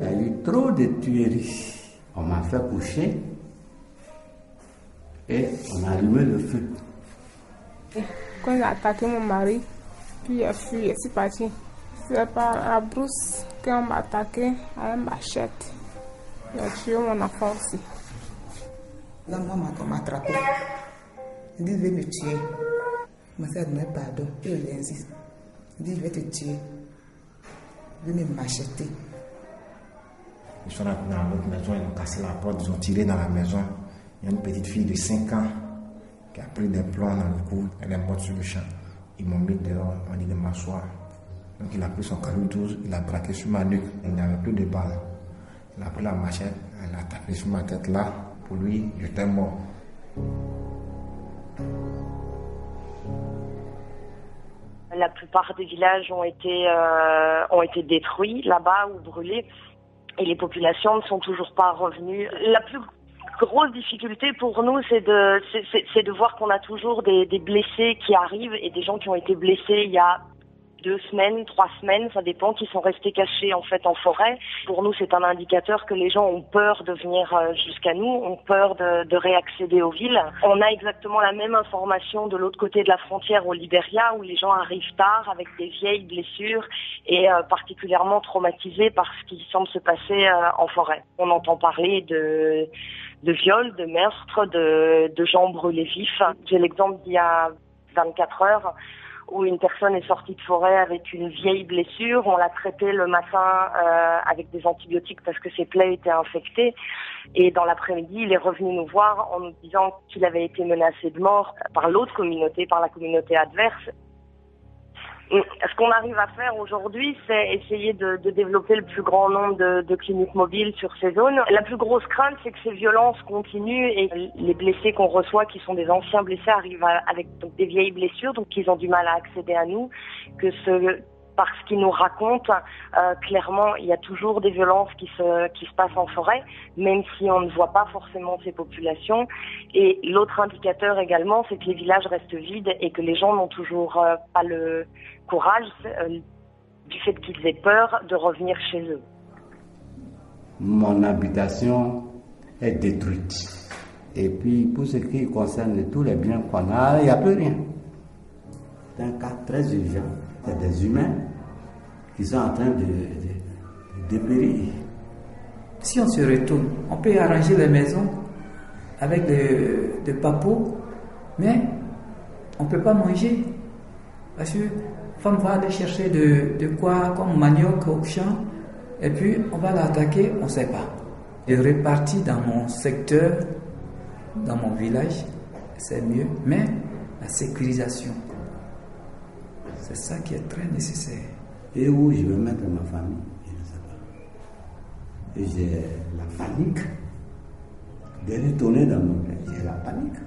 Il y a eu trop de tueries. On m'a fait coucher et on a allumé le feu. Quand il a attaqué mon mari, puis il a fui et c'est parti. C'est par la brousse qu'on m'a attaqué à une machette. Il a tué mon enfant aussi. Là, moi, on m'a attrapé. Il dit, je vais me tuer. Il m'a fait donner pardon. Il insiste. Il dit, je vais te tuer. Il veut me macheter. Ils sont rentrés dans notre maison, ils ont cassé la porte, ils ont tiré dans la maison. Il y a une petite fille de 5 ans qui a pris des plombs dans le cou. Elle est morte sur le champ. Ils m'ont mis dehors, on m'a dit de m'asseoir. Donc il a pris son canon 12, il a braqué sur ma nuque. Il n'y avait plus de balles. Il a pris la machette, elle a tapé sur ma tête là. Pour lui, j'étais mort. La plupart des villages ont été détruits là-bas ou brûlés et les populations ne sont toujours pas revenues. La plus grosse difficulté pour nous, c'est de voir qu'on a toujours des blessés qui arrivent et des gens qui ont été blessés il y a 2 semaines, 3 semaines, ça dépend, qui sont restés cachés en fait en forêt. Pour nous, c'est un indicateur que les gens ont peur de venir jusqu'à nous, ont peur de réaccéder aux villes. On a exactement la même information de l'autre côté de la frontière au Libéria, où les gens arrivent tard avec des vieilles blessures et particulièrement traumatisés par ce qui semble se passer en forêt. On entend parler de viols, de meurtres, de gens brûlés vifs. J'ai l'exemple d'il y a 24 heures où une personne est sortie de forêt avec une vieille blessure. On l'a traité le matin avec des antibiotiques parce que ses plaies étaient infectées. Et dans l'après-midi, il est revenu nous voir en nous disant qu'il avait été menacé de mort par l'autre communauté, par la communauté adverse. Ce qu'on arrive à faire aujourd'hui, c'est essayer de développer le plus grand nombre de cliniques mobiles sur ces zones. La plus grosse crainte, c'est que ces violences continuent et les blessés qu'on reçoit, qui sont des anciens blessés, arrivent avec donc, des vieilles blessures, donc ils ont du mal à accéder à nous, parce qu'ils nous racontent, clairement, il y a toujours des violences qui se passent en forêt, même si on ne voit pas forcément ces populations. Et l'autre indicateur également, c'est que les villages restent vides et que les gens n'ont toujours pas le courage, du fait qu'ils aient peur, de revenir chez eux. Mon habitation est détruite. Et puis, pour ce qui concerne tous les biens qu'on a, il n'y a plus rien. C'est un cas très urgent. C'est des humains qui sont en train de dépérir. Si on se retourne, on peut arranger les maisons avec des papeaux, mais on ne peut pas manger. Parce que la femme va aller chercher de quoi comme manioc au champ, et puis on va l'attaquer, on ne sait pas. Je répartis dans mon secteur, dans mon village, c'est mieux, mais la sécurisation, c'est ça qui est très nécessaire. Et où je vais mettre ma famille, je ne sais pas. Et j'ai la panique de retourner dans mon pays. J'ai la panique.